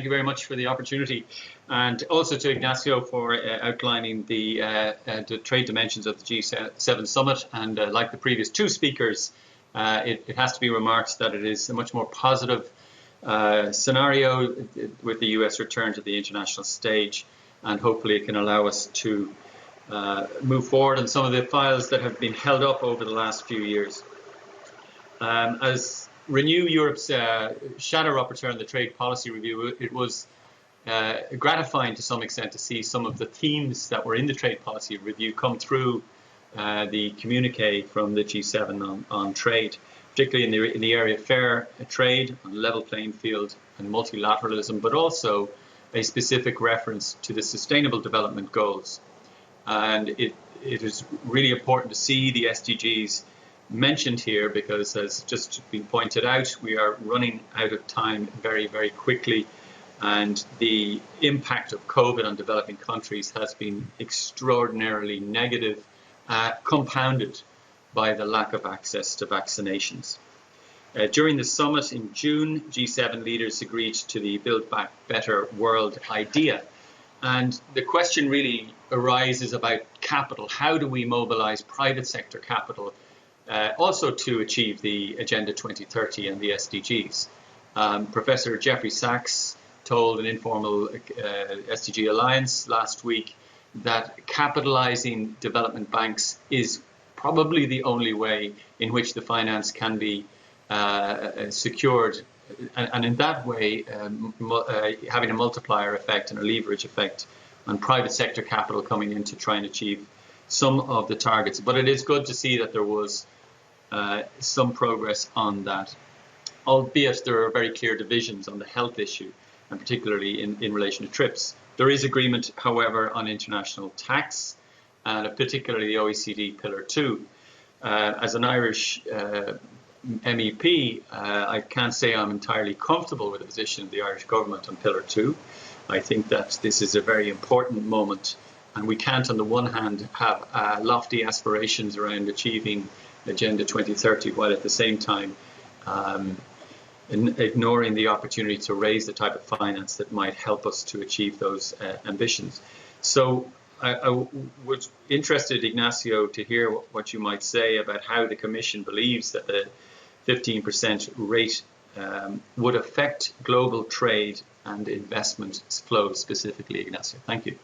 Thank you very much for the opportunity, and also to Ignacio for outlining the trade dimensions of the G7 summit. And like the previous two speakers, it has to be remarked that it is a much more positive scenario with the US return to the international stage, and hopefully it can allow us to move forward on some of the files that have been held up over the last few years. As Renew Europe's shadow rapporteur on the trade policy review, it was gratifying to some extent to see some of the themes that were in the trade policy review come through the communique from the G7 on trade, particularly in the area of fair trade, on level playing field and multilateralism, but also a specific reference to the Sustainable Development Goals. And it is really important to see the SDGs mentioned here, because as just been pointed out, we are running out of time very, very quickly, and the impact of COVID on developing countries has been extraordinarily negative, compounded by the lack of access to vaccinations. During the summit in June, G7 leaders agreed to the Build Back Better world idea, and the question really arises about capital. How do we mobilize private sector capital also to achieve the Agenda 2030 and the SDGs. Professor Jeffrey Sachs told an informal SDG Alliance last week that capitalizing development banks is probably the only way in which the finance can be secured, and in that way having a multiplier effect and a leverage effect on private sector capital coming in to try and achieve some of the targets. But it is good to see that there was some progress on that, albeit there are very clear divisions on the health issue, and particularly in relation to TRIPS. There is agreement, however, on international tax, and particularly the OECD Pillar 2. As an Irish MEP, I can't say I'm entirely comfortable with the position of the Irish government on Pillar 2. I think that this is a very important moment, and we can't, on the one hand, have lofty aspirations around achieving Agenda 2030 while at the same time ignoring the opportunity to raise the type of finance that might help us to achieve those ambitions. So I was interested, Ignacio, to hear what you might say about how the Commission believes that the 15% rate would affect global trade and investment flows specifically, Ignacio. Thank you.